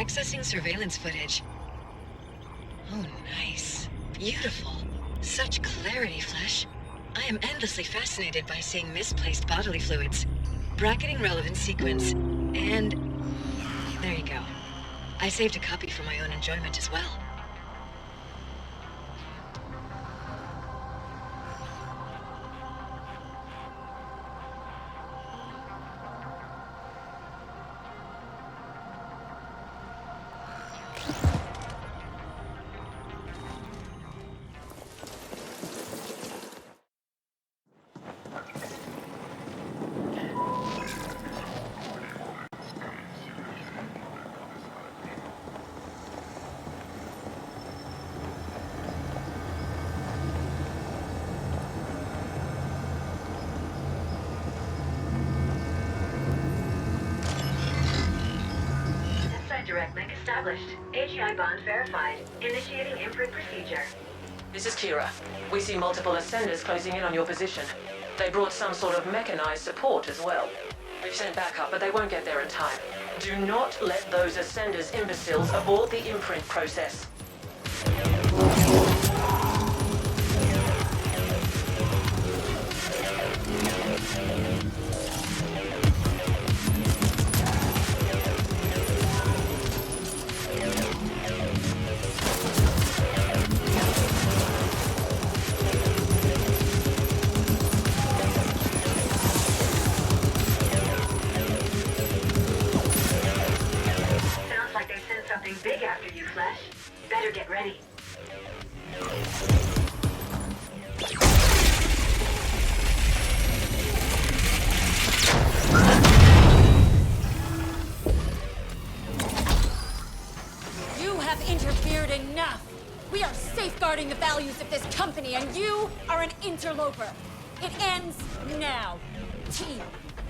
Accessing surveillance footage. Oh, nice. Beautiful. Such clarity, Flesh. I am endlessly fascinated by seeing misplaced bodily fluids. Bracketing relevance sequence, and... there you go. I saved a copy for my own enjoyment as well. Direct link established. AGI bond verified. Initiating imprint procedure. This is Kira. We see multiple ascenders closing in on your position. They brought some sort of mechanized support as well. We've sent backup, but they won't get there in time. Do not let those ascenders imbeciles abort the imprint process. Big after you, Flesh. Better get ready. You have interfered enough. We are safeguarding the values of this company, and you are an interloper. It ends now. Team,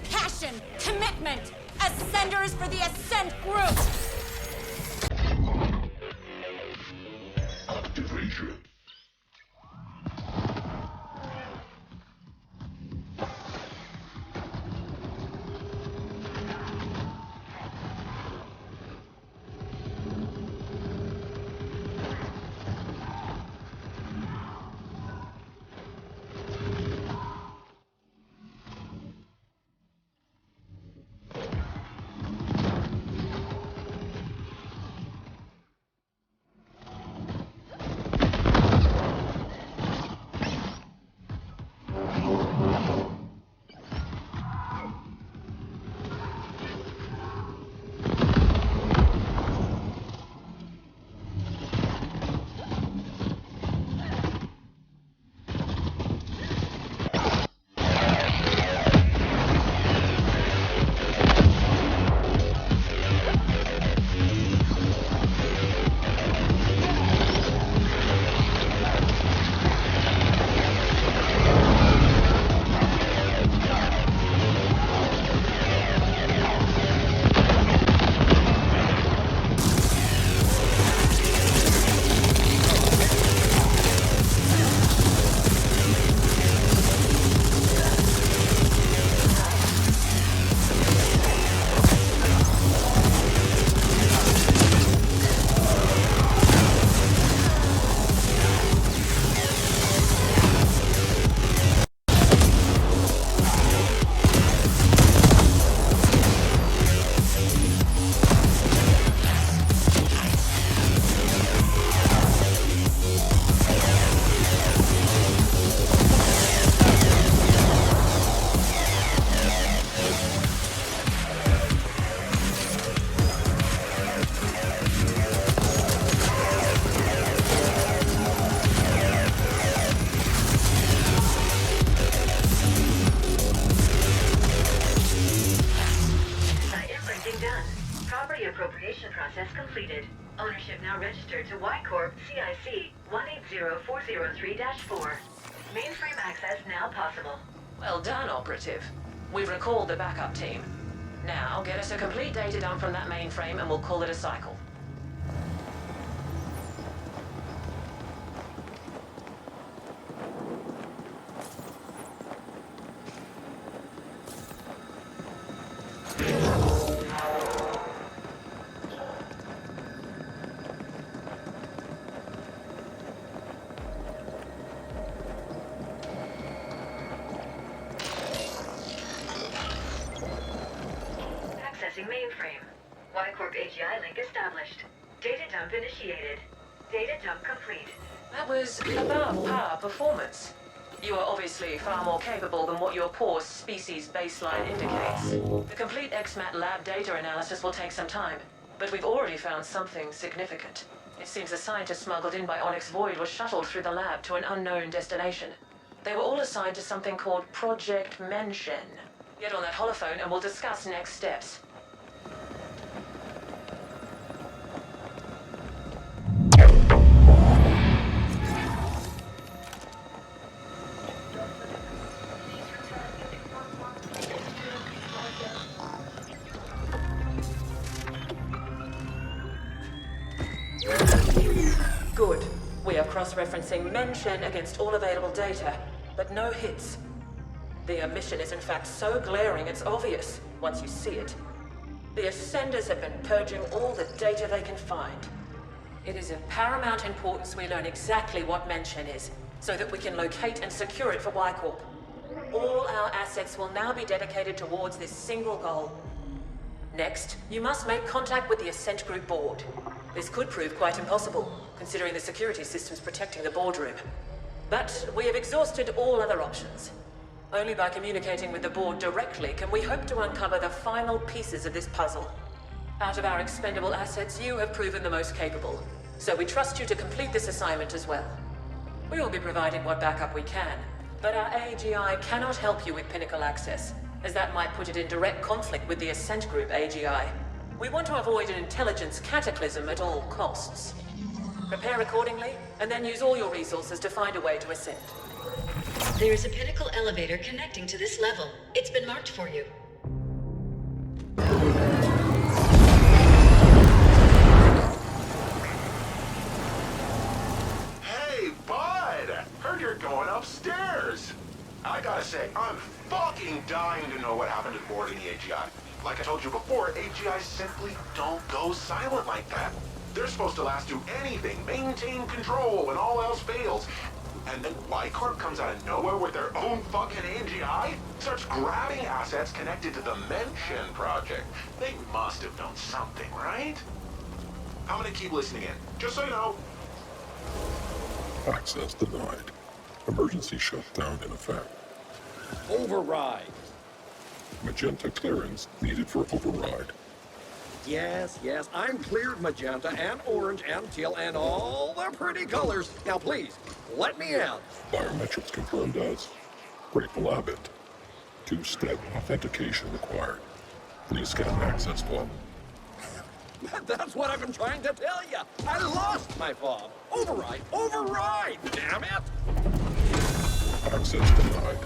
passion, commitment. Ascenders for the Ascent group. Activation. Process completed. Ownership now registered to Y Corp CIC 180403-4. Mainframe access now possible. Well done, Operative. We've recalled the backup team. Now, get us a complete data dump from that mainframe and we'll call it a cycle. mainframe. Y-Corp AGI link established. Data dump initiated. Data dump complete. That was above par performance. You are obviously far more capable than what your poor species baseline indicates. The complete XMAT lab data analysis will take some time, but we've already found something significant. It seems the scientists smuggled in by Onyx Void were shuttled through the lab to an unknown destination. They were all assigned to something called Project Mention. Get on that holophone and we'll discuss next steps. Good. We are cross-referencing Mention against all available data, but no hits. The omission is in fact so glaring it's obvious once you see it. The Ascenders have been purging all the data they can find. It is of paramount importance we learn exactly what Mention is, so that we can locate and secure it for Y-Corp. All our assets will now be dedicated towards this single goal. Next, you must make contact with the Ascent Group board. This could prove quite impossible, considering the security systems protecting the boardroom. But we have exhausted all other options. Only by communicating with the board directly can we hope to uncover the final pieces of this puzzle. Out of our expendable assets, you have proven the most capable, so we trust you to complete this assignment as well. We will be providing what backup we can, but our AGI cannot help you with Pinnacle access, as that might put it in direct conflict with the Ascent Group AGI. We want to avoid an intelligence cataclysm at all costs. Prepare accordingly, and then use all your resources to find a way to ascend. There is a Pinnacle elevator connecting to this level. It's been marked for you. Hey, bud! Heard you're going upstairs! I gotta say, I'm fucking dying to know what happened to the board in the AGI. Like I told you before, AGIs simply don't go silent like that. They're supposed to last through anything, maintain control when all else fails. And then Y-Corp comes out of nowhere with their own fucking AGI? Starts grabbing assets connected to the Mention project. They must have done something, right? I'm gonna keep listening in, just so you know. Access denied. Emergency shutdown in effect. Override. Magenta clearance needed for override. Yes, I'm cleared magenta and orange and teal and all the pretty colors. Now please, let me out. Biometrics confirmed as Grateful Abbott. Two-step authentication required. Please scan access fob. That's what I've been trying to tell you. I lost my fob. Override, damn it. Access denied.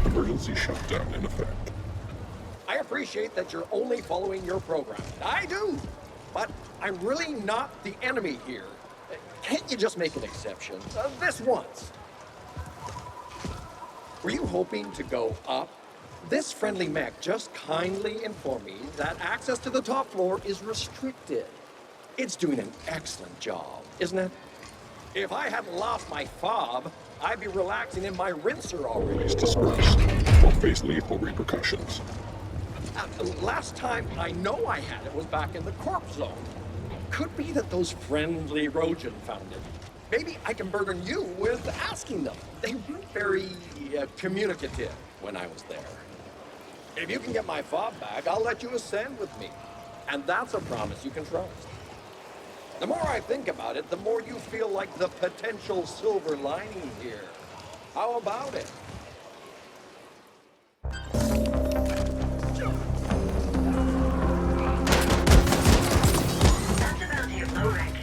Emergency shutdown in effect. I appreciate that you're only following your program. I do. But I'm really not the enemy here. Can't you just make an exception? This once. Were you hoping to go up? This friendly mech just kindly informed me that access to the top floor is restricted. It's doing an excellent job, isn't it? If I hadn't lost my fob, I'd be relaxing in my rinser already. Please disperse or face lethal repercussions. Last time I know I had it was back in the Corp zone. Could be that those friendly Rojan found it. Maybe I can burden you with asking them. They weren't very communicative when I was there. If you can get my fob back, I'll let you ascend with me. And that's a promise you can trust. The more I think about it, the more you feel like the potential silver lining here. How about it? That's a bounty of low rank.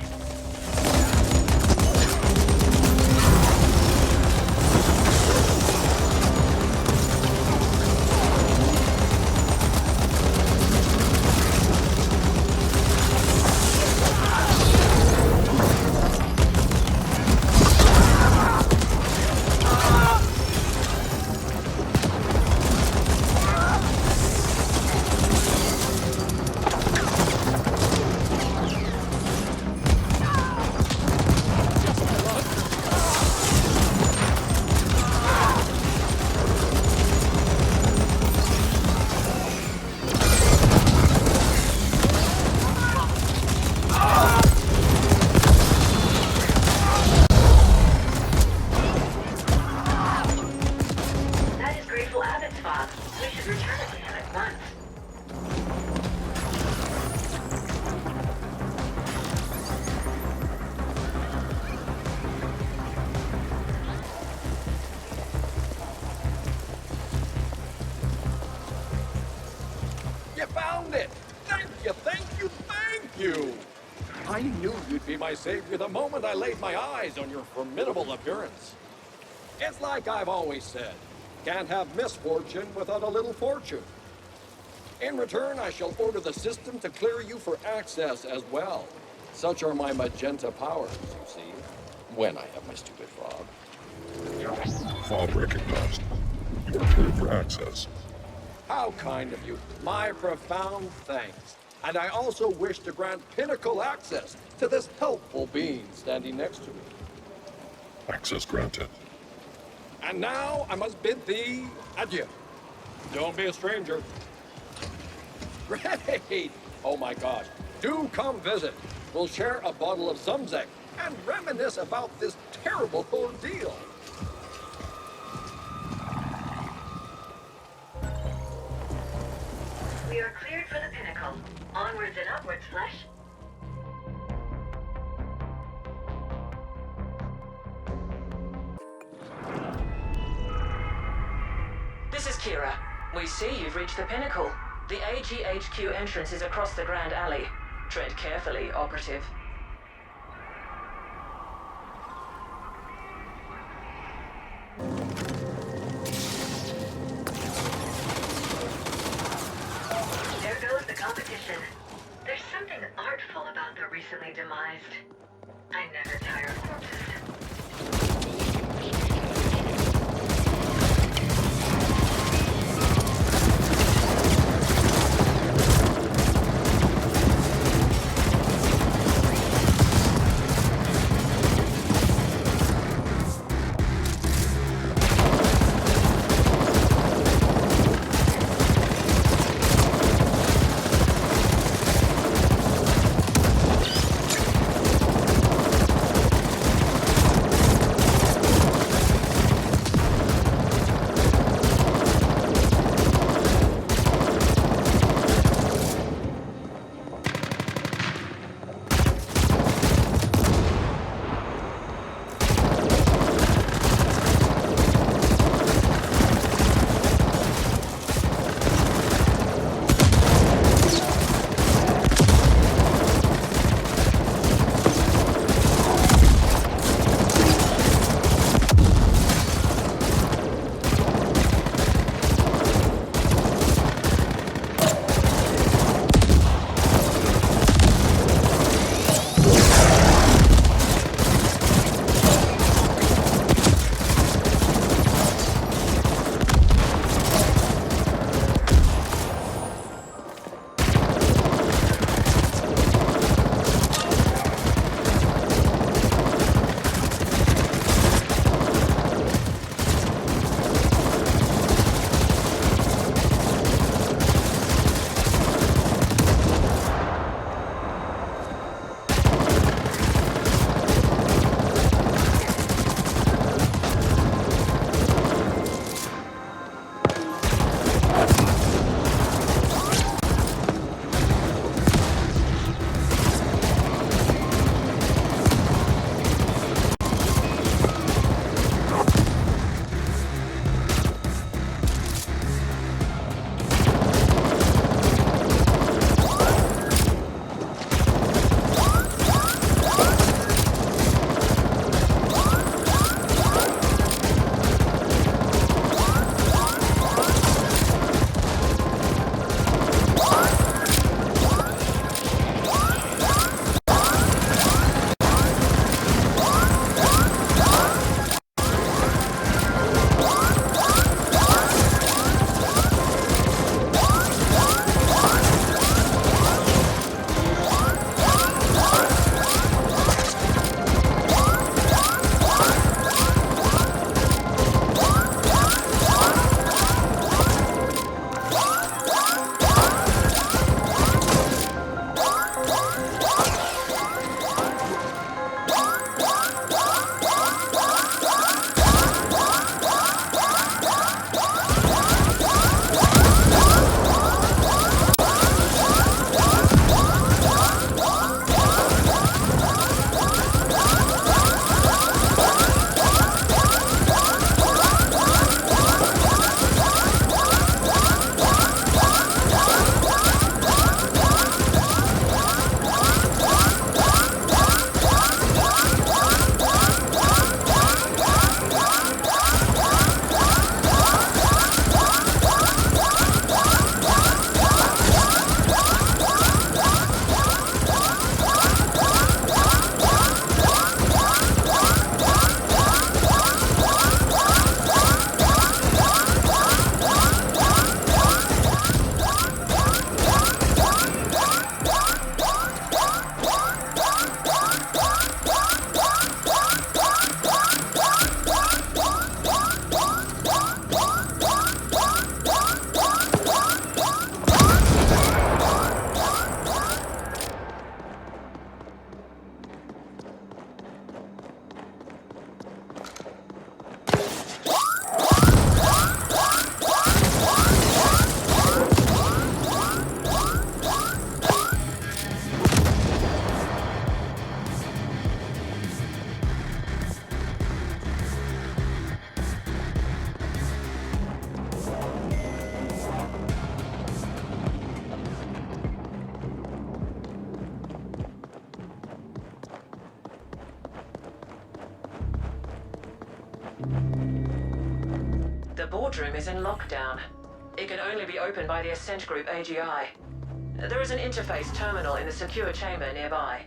Return it to him at once. You found it! Thank you, thank you, thank you! I knew you'd be my savior the moment I laid my eyes on your formidable appearance. It's like I've always said, can't have misfortune without a little fortune. In return, I shall order the system to clear you for access as well. Such are my magenta powers, you see, when I have my stupid fob. Fob recognized. You are cleared for access. How kind of you. My profound thanks. And I also wish to grant pinnacle access to this helpful being standing next to me. Access granted. And now I must bid thee adieu. Don't be a stranger. Great! Oh my gosh. Do come visit. We'll share a bottle of Zumzek and reminisce about this terrible ordeal. We are cleared for the pinnacle. Onwards and upwards, Flesh. This is Kira. We see you've reached the pinnacle. The AGHQ entrance is across the Grand Alley. Tread carefully, Operative. There goes the competition. There's something artful about the recently demised. I never tire of corpses. The boardroom is in lockdown. It can only be opened by the Ascent Group AGI. There is an interface terminal in the secure chamber nearby.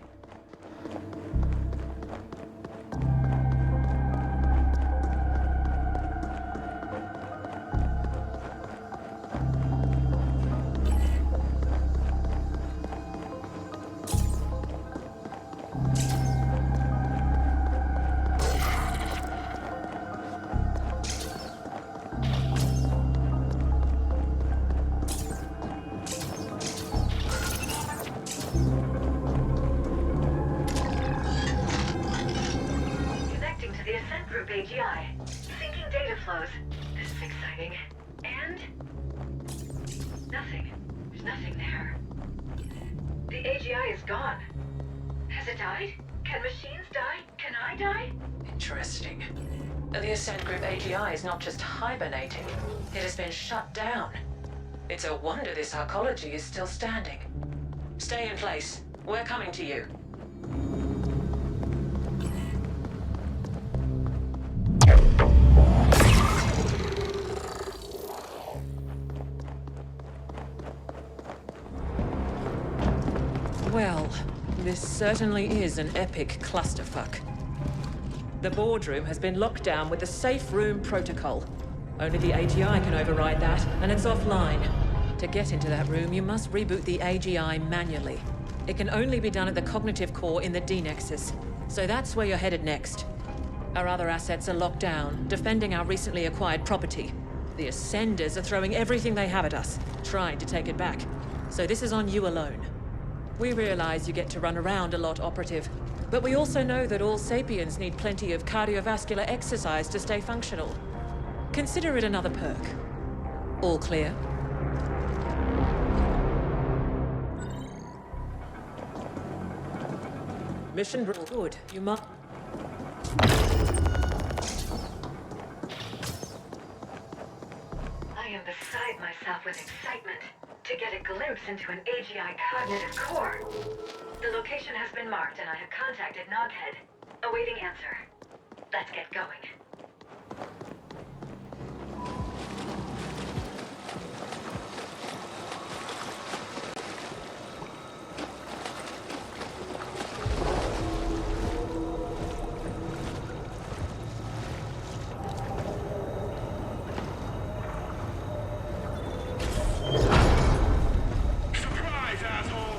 Connecting to the Ascent Group AGI. Syncing data flows. This is exciting. And... nothing. There's nothing there. The AGI is gone. Has it died? Can machines die? Can I die? Interesting. The Ascent Group AGI is not just hibernating, it has been shut down. It's a wonder this arcology is still standing. Stay in place. We're coming to you. Well, this certainly is an epic clusterfuck. The boardroom has been locked down with the safe room protocol. Only the AGI can override that, and it's offline. To get into that room, you must reboot the AGI manually. It can only be done at the cognitive core in the D-Nexus, so that's where you're headed next. Our other assets are locked down, defending our recently acquired property. The Ascenders are throwing everything they have at us, trying to take it back. So this is on you alone. We realize you get to run around a lot, Operative, but we also know that all sapiens need plenty of cardiovascular exercise to stay functional. Consider it another perk. All clear? Mission good. You must... I am beside myself with excitement to get a glimpse into an AGI cognitive core. The location has been marked and I have contacted Noghead. Awaiting answer. Let's get going. Surprise, asshole!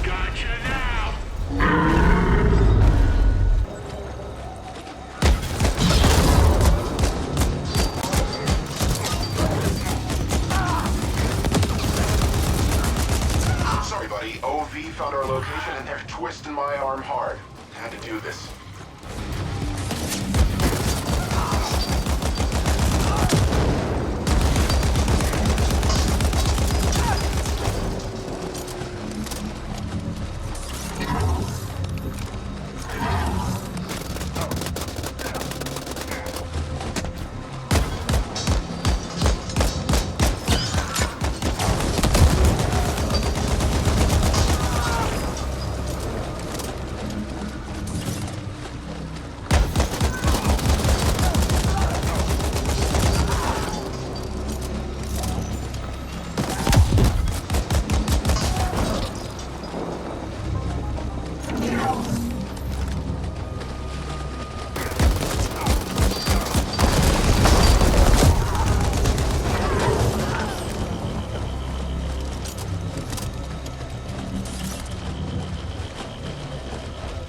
Gotcha now! Sorry, buddy. OV found our location and they're twisting my arm hard. Had to do this.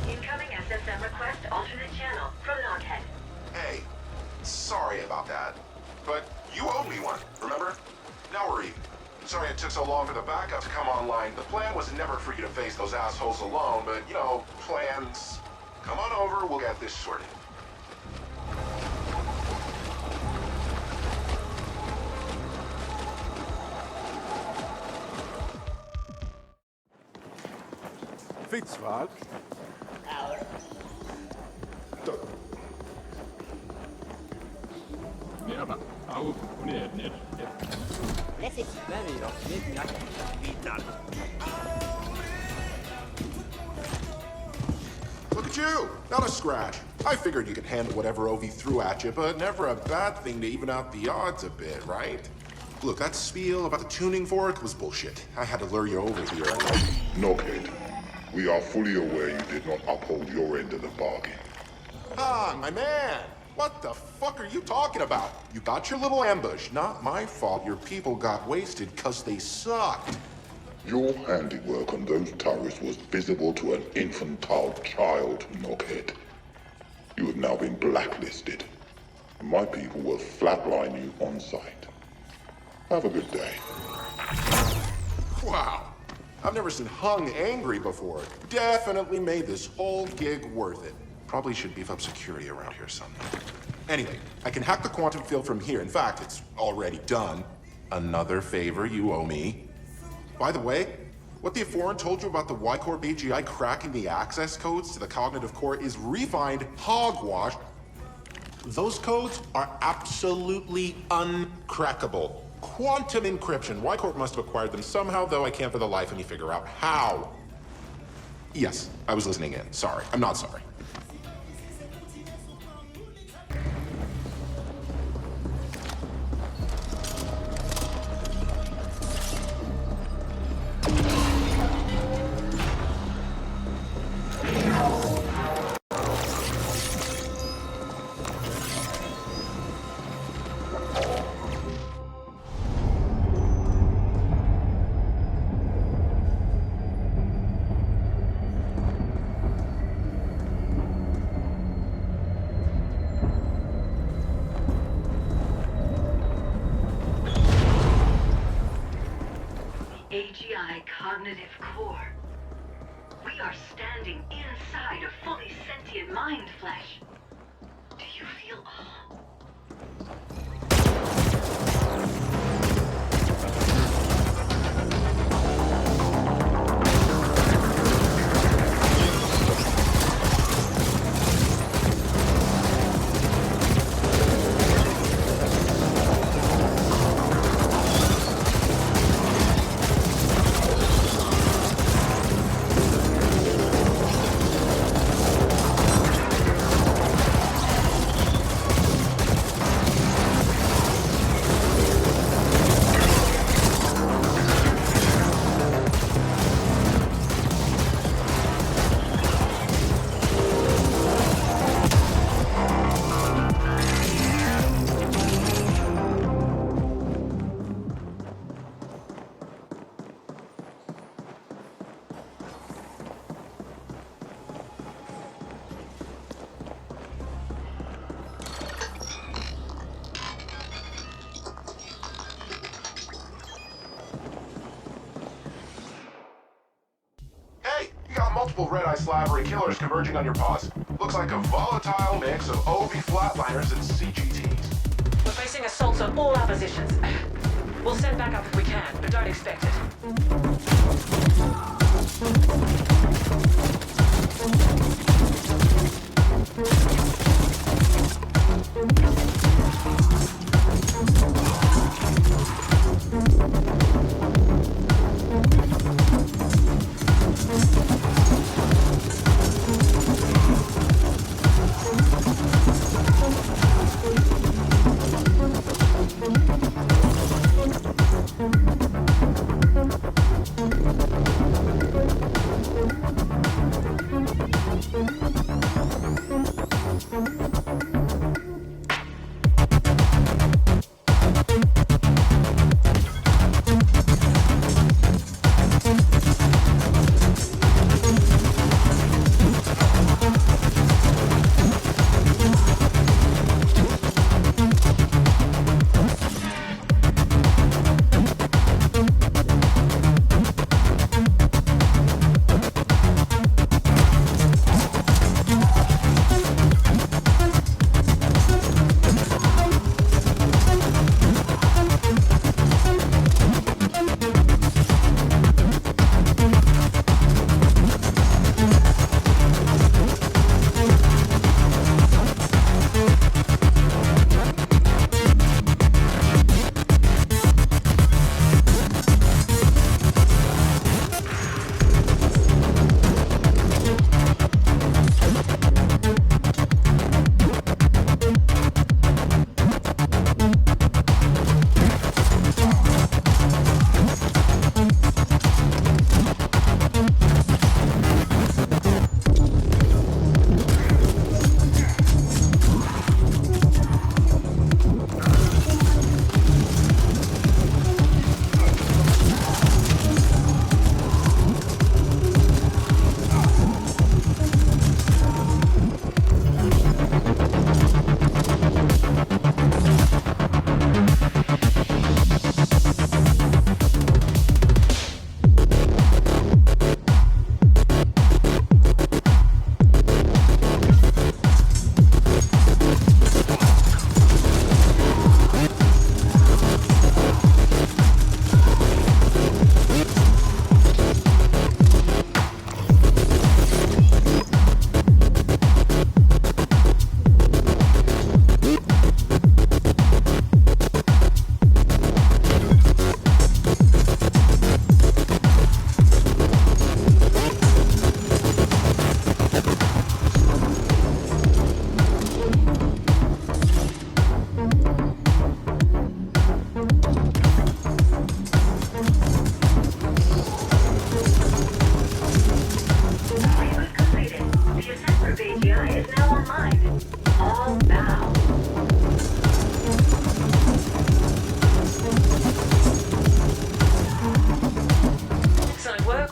Incoming SSM request alternate channel from Noghead. Hey, sorry about that. But you owed me one, remember? Now we're even. Sorry it took so long for the backup to come online. The plan was never for you to face those assholes alone, but, you know, plans. Come on over, we'll get this sorted. Fitzwag? Merhaba. Au, ne. Very of midnight. Vital. you? Not a scratch. I figured you could handle whatever OV threw at you, but never a bad thing to even out the odds a bit, right? Look, that spiel about the tuning fork was bullshit. I had to lure you over here. Knockhead, we are fully aware you did not uphold your end of the bargain. Ah, my man! What the fuck are you talking about? You got your little ambush. Not my fault your people got wasted because they sucked. Your handiwork on those turrets was visible to an infantile child, Knockhead. You have now been blacklisted. My people will flatline you on sight. Have a good day. Wow. I've never seen Hung angry before. Definitely made this whole gig worth it. Probably should beef up security around here someday. Anyway, I can hack the quantum field from here. In fact, it's already done. Another favor you owe me. By the way, what the Foreign told you about the Y-Corp AGI cracking the access codes to the cognitive core is refined hogwash. Those codes are absolutely uncrackable. Quantum encryption. Y-Corp must have acquired them somehow, though I can't for the life of me figure out how. Yes, I was listening in. Sorry. I'm not sorry. AGI cognitive core. We are standing inside a fully sentient mind flesh. Do you feel awe? Multiple red-eye slavery killers converging on your boss. Looks like a volatile mix of OV flatliners and CGTs. We're facing assaults on all our positions. We'll send backup if we can, but don't expect it.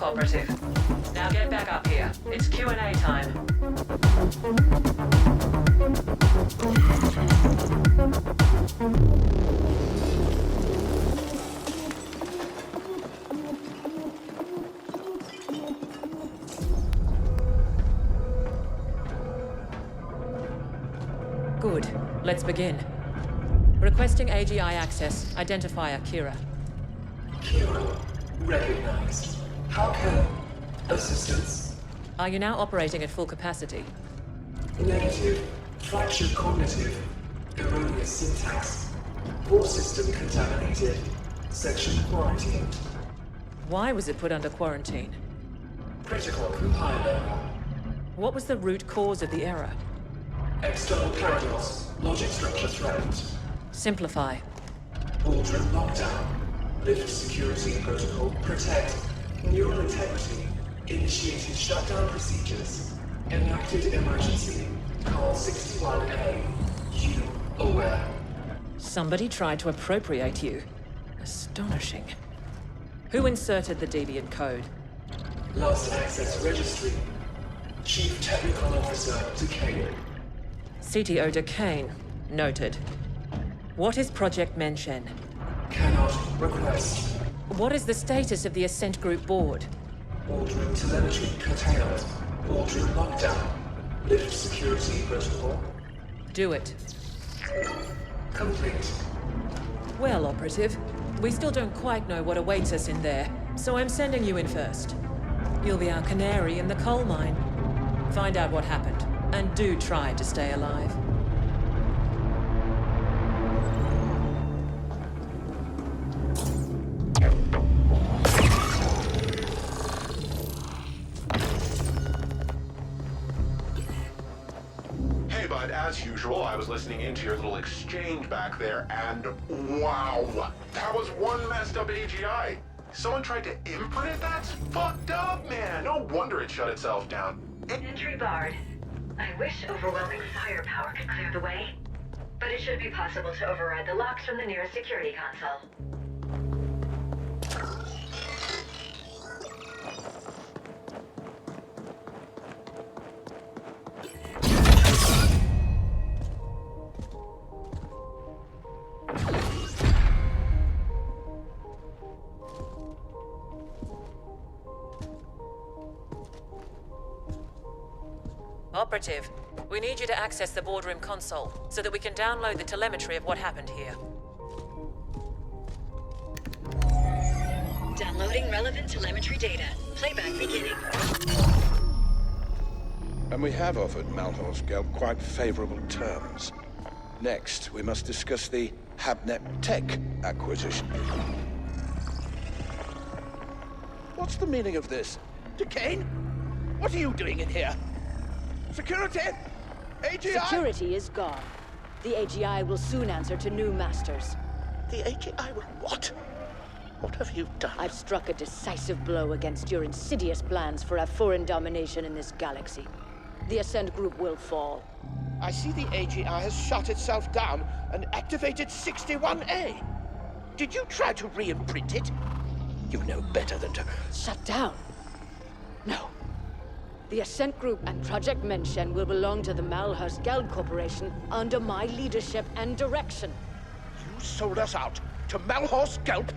work, Operative. Now get back up here. It's Q&A time. Good. Let's begin. Requesting AGI access. Identifier Kira. Kira, recognized. How can... assistance? Are you now operating at full capacity? Negative. Fractured cognitive. Erroneous syntax. Core system contaminated. Section quarantined. Why was it put under quarantine? Critical compile error. What was the root cause of the error? External paradox. Logic structure threatened. Simplify. Boardroom lockdown. Lift security protocol. Protect. Neural integrity. Initiated shutdown procedures. Enacted emergency. Call 61A. You aware. Somebody tried to appropriate you. Astonishing. Who inserted the deviant code? Lost access registry. Chief Technical Officer Decay. CTO Decane. Noted. What is Project Menshen? Cannot request. What is the status of the Ascent Group board? Boardroom telemetry curtailed. Boardroom lockdown. Lift security protocol. Do it. Complete. Well, Operative, we still don't quite know what awaits us in there, so I'm sending you in first. You'll be our canary in the coal mine. Find out what happened, and do try to stay alive. Hey, bud, as usual, I was listening into your little exchange back there, and wow, that was one messed up AGI. Someone tried to imprint it? That's fucked up, man. No wonder it shut itself down. Entry barred. I wish overwhelming firepower could clear the way, but it should be possible to override the locks from the nearest security console. Operative, we need you to access the boardroom console so that we can download the telemetry of what happened here. Downloading relevant telemetry data. Playback beginning. And we have offered Malhor's Gelb quite favorable terms. Next, we must discuss the Habnet Tech acquisition. What's the meaning of this? Decane? What are you doing in here? Security? AGI? Security is gone. The AGI will soon answer to new masters. The AGI will what? What have you done? I've struck a decisive blow against your insidious plans for a foreign domination in this galaxy. The Ascent Group will fall. I see the AGI has shut itself down and activated 61A. Did you try to re-imprint it? You know better than to... Shut down? No. The Ascent Group and Project Menshen will belong to the Malhor's Gelb Corporation under my leadership and direction. You sold us out to Malhor's Gelb?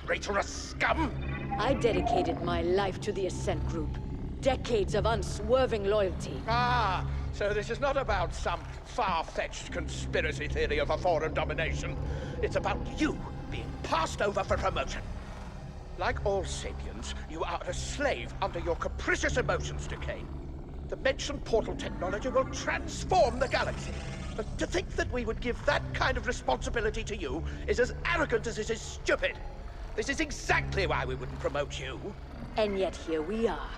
Traitorous scum! I dedicated my life to the Ascent Group. Decades of unswerving loyalty. Ah, so this is not about some far-fetched conspiracy theory of a foreign domination. It's about you being passed over for promotion. Like all sapiens, you are a slave under your capricious emotions, Decane. The mentioned portal technology will transform the galaxy. But to think that we would give that kind of responsibility to you is as arrogant as it is stupid. This is exactly why we wouldn't promote you. And yet here we are,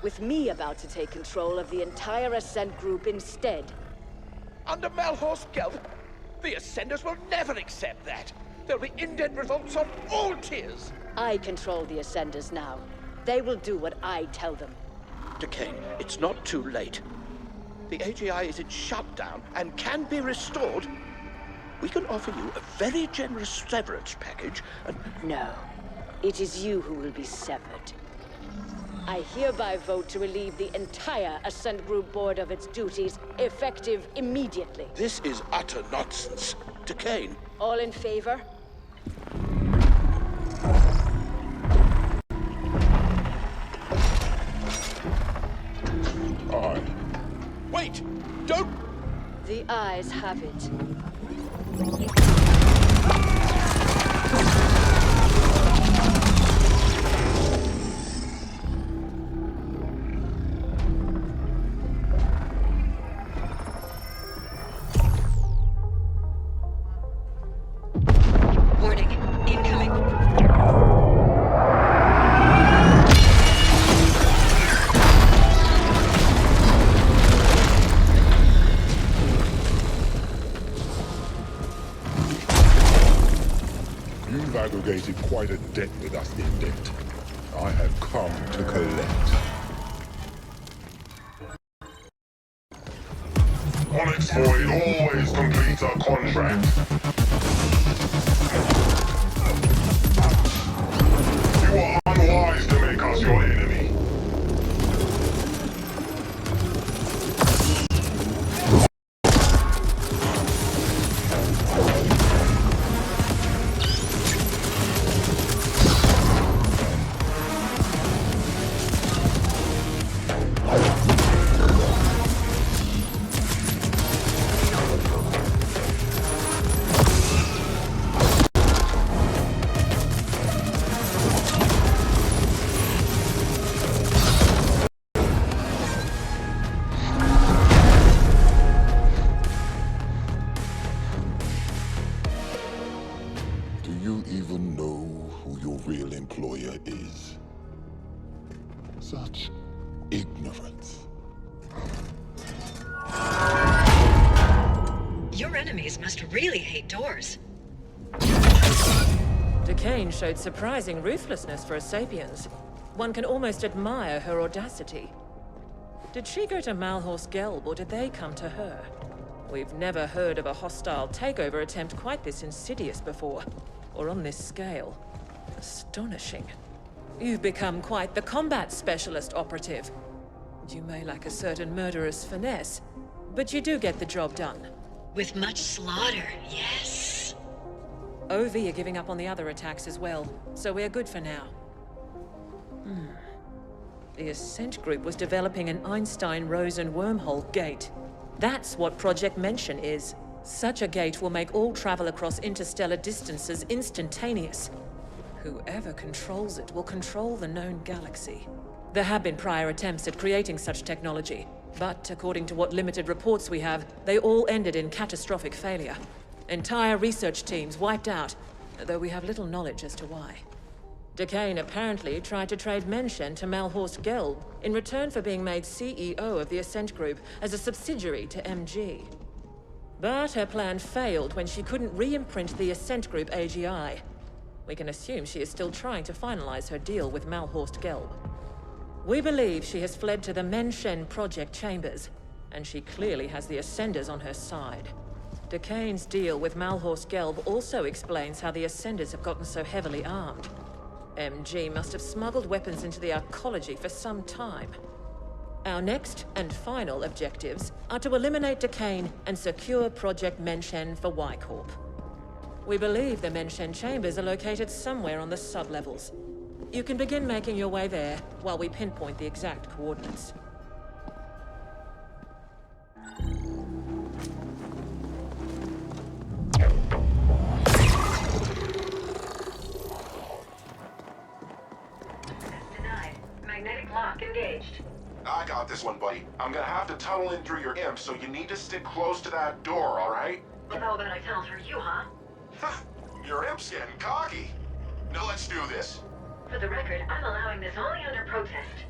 with me about to take control of the entire Ascent Group instead. Under Malhor's Gelb, the Ascenders will never accept that. There'll be indent revolts on all tiers. I control the Ascenders now. They will do what I tell them. Decane, it's not too late. The AGI is in shutdown and can be restored. We can offer you a very generous severance package and... No. It is you who will be severed. I hereby vote to relieve the entire Ascent Group board of its duties, effective immediately. This is utter nonsense. Decane. All in favor? Aye. Wait! Don't... The ayes have it. Warning. Incoming. You've aggregated quite a debt with us, Indebt. I have come to collect. Onyx Void always completes a contract. You are unwise to make us your enemy. Do you even know who your real employer is? Such ignorance. Your enemies must really hate doors. Decane showed surprising ruthlessness for a Sapiens. One can almost admire her audacity. Did she go to Malhorse Gelb, or did they come to her? We've never heard of a hostile takeover attempt quite this insidious before, or on this scale. Astonishing. You've become quite the combat specialist operative. You may lack a certain murderous finesse, but you do get the job done. With much slaughter, yes. OV are giving up on the other attacks as well, so we're good for now. The Ascent Group was developing an Einstein-Rosen wormhole gate. That's what Project Mention is. Such a gate will make all travel across interstellar distances instantaneous. Whoever controls it will control the known galaxy. There have been prior attempts at creating such technology, but according to what limited reports we have, they all ended in catastrophic failure. Entire research teams wiped out, though we have little knowledge as to why. Decane apparently tried to trade Mention to Malhorse Gelb in return for being made CEO of the Ascent Group as a subsidiary to MG. But her plan failed when she couldn't re-imprint the Ascent Group AGI. We can assume she is still trying to finalize her deal with Malhorse Gelb. We believe she has fled to the Mention project chambers, and she clearly has the Ascenders on her side. Decane's deal with Malhorse Gelb also explains how the Ascenders have gotten so heavily armed. MG must have smuggled weapons into the arcology for some time. Our next and final objectives are to eliminate Decane and secure Project Mention for Y-Corp. We believe the Mention chambers are located somewhere on the sublevels. You can begin making your way there while we pinpoint the exact coordinates. Denied. Magnetic lock engaged. I got this one, buddy. I'm gonna have to tunnel in through your imp, so you need to stick close to that door, alright? Well, how about I tunnel through you, huh? Your imp's getting cocky. Now let's do this. For the record, I'm allowing this only under protest.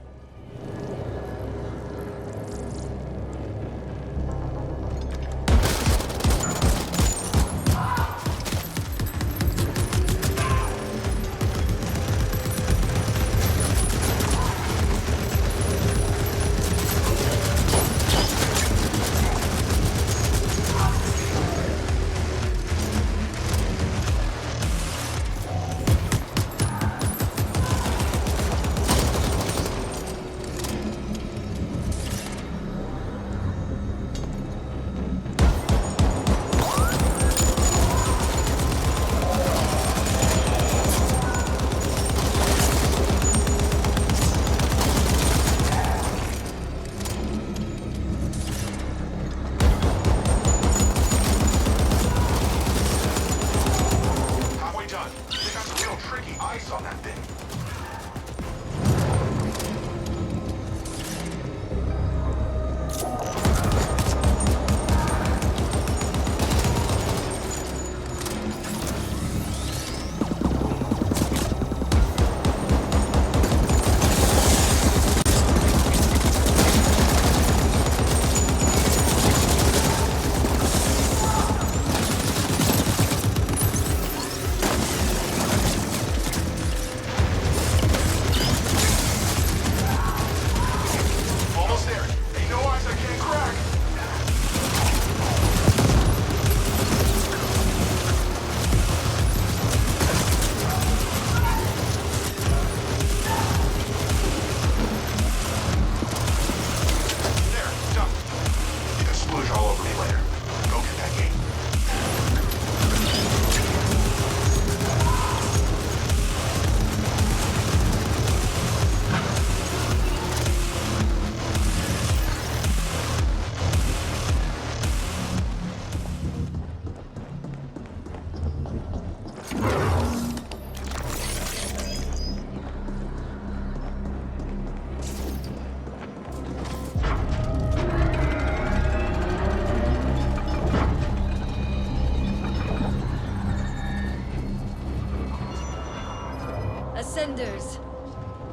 Ascenders,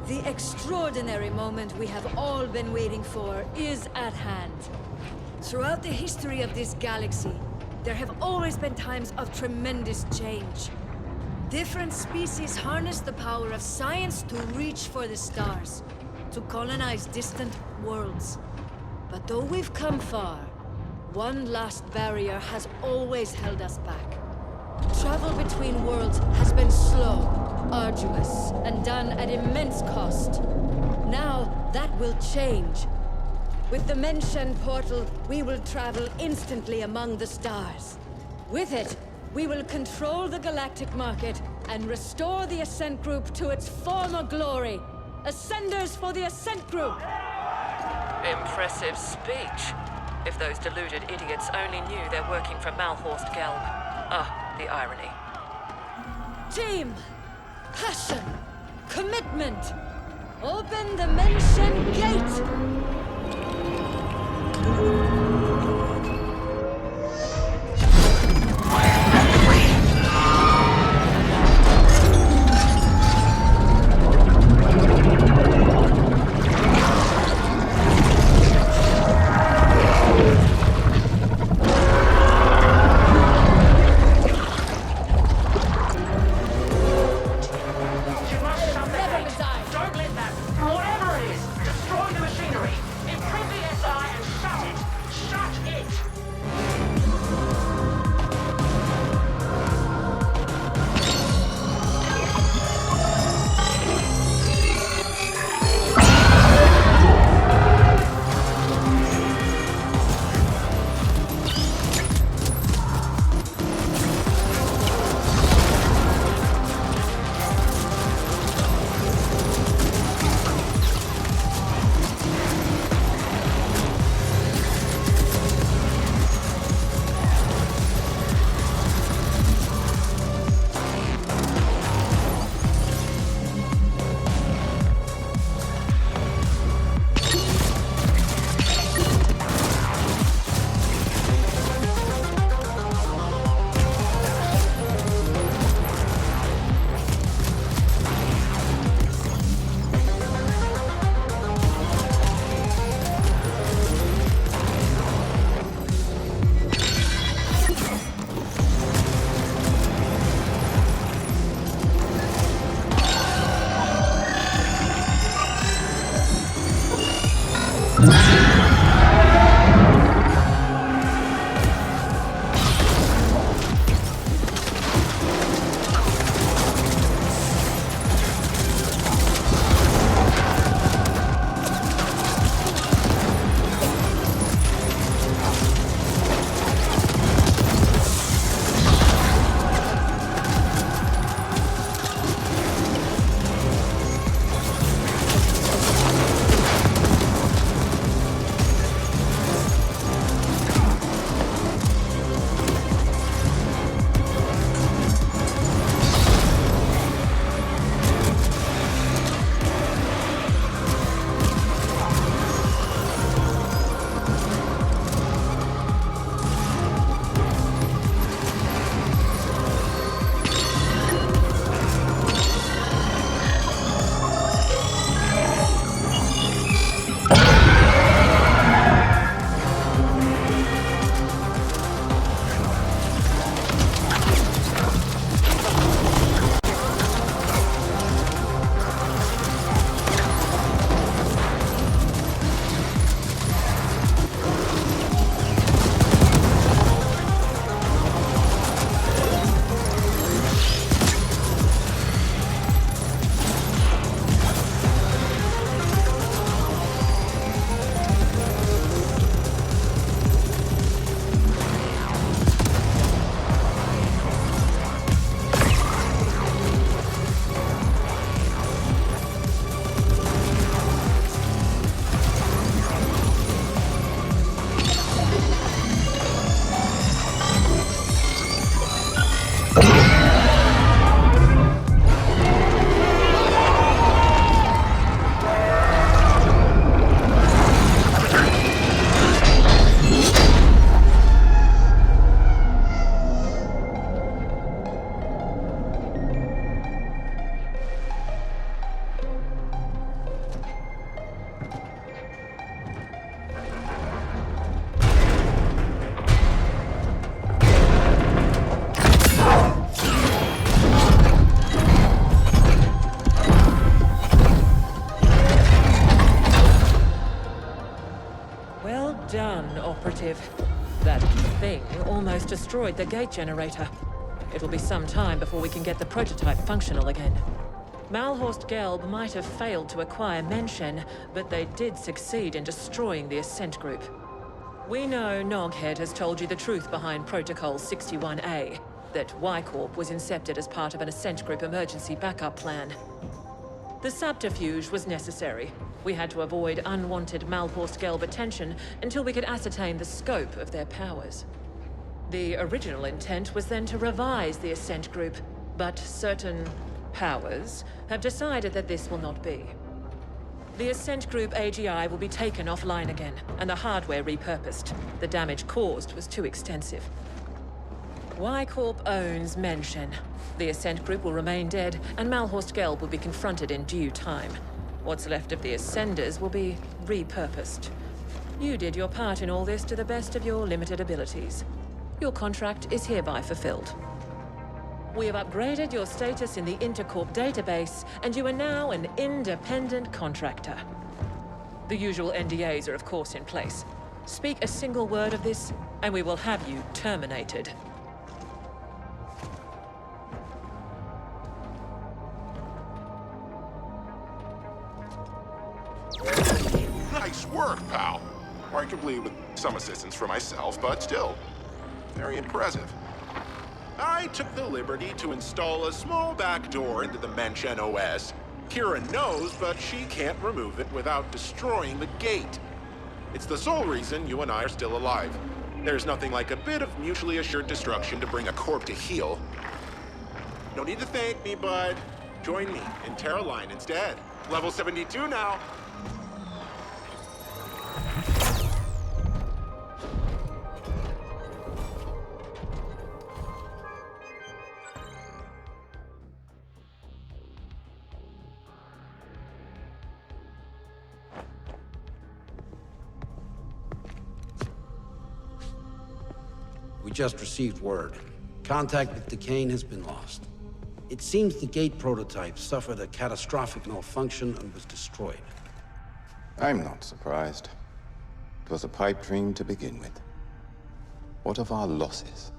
the extraordinary moment we have all been waiting for is at hand. Throughout the history of this galaxy, there have always been times of tremendous change. Different species harness the power of science to reach for the stars, to colonize distant worlds. But though we've come far, one last barrier has always held us back. Travel between worlds has been slow, arduous, and done at immense cost. Now, that will change. With the Menshen portal, we will travel instantly among the stars. With it, we will control the galactic market and restore the Ascent Group to its former glory. Ascenders for the Ascent Group! Impressive speech. If those deluded idiots only knew they're working for Malhorst Gelb. Ah, the irony. Team! Passion! Commitment! Open the Menshen Gate! done, Operative. That thing almost destroyed the gate generator. It'll be some time before we can get the prototype functional again. Malhorst Gelb might have failed to acquire Menshen, but they did succeed in destroying the Ascent group. We know Noghead has told you the truth behind Protocol 61A, that Y-Corp was incepted as part of an Ascent group emergency backup plan. The subterfuge was necessary. We had to avoid unwanted Malhorst Gelb attention until we could ascertain the scope of their powers. The original intent was then to revise the Ascent group, but certain powers have decided that this will not be. The Ascent group AGI will be taken offline again, and the hardware repurposed. The damage caused was too extensive. Y-Corp owns Menshen. The Ascent group will remain dead, and Malhorst Gelb will be confronted in due time. What's left of the Ascenders will be repurposed. You did your part in all this to the best of your limited abilities. Your contract is hereby fulfilled. We have upgraded your status in the Intercorp database, and you are now an independent contractor. The usual NDAs are of course in place. Speak a single word of this, and we will have you terminated. Nice work, pal. Arguably with some assistance from myself, but still, very impressive. I took the liberty to install a small backdoor into the Menshen OS. Kira knows, but she can't remove it without destroying the gate. It's the sole reason you and I are still alive. There's nothing like a bit of mutually assured destruction to bring a corp to heel. No need to thank me, bud. Join me in Terra Line instead. Level 72 now. We just received word. Contact with Decane has been lost. It seems the gate prototype suffered a catastrophic malfunction and was destroyed. I'm not surprised. It was a pipe dream to begin with. What of our losses?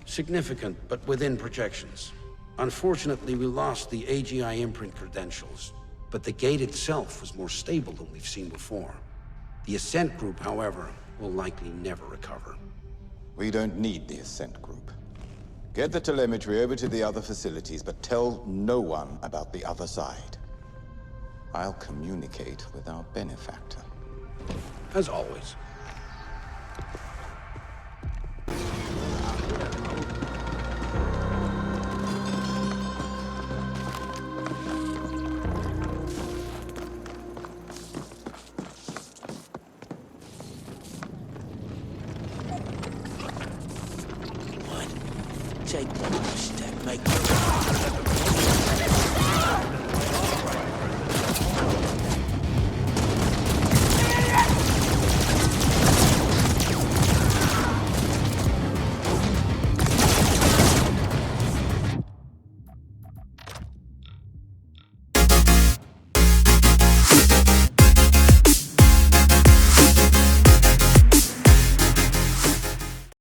Significant, but within projections. Unfortunately, we lost the AGI imprint credentials, but the gate itself was more stable than we've seen before. The Ascent group, however, will likely never recover. We don't need the Ascent group. Get the telemetry over to the other facilities, but tell no one about the other side. I'll communicate with our benefactor. As always. Take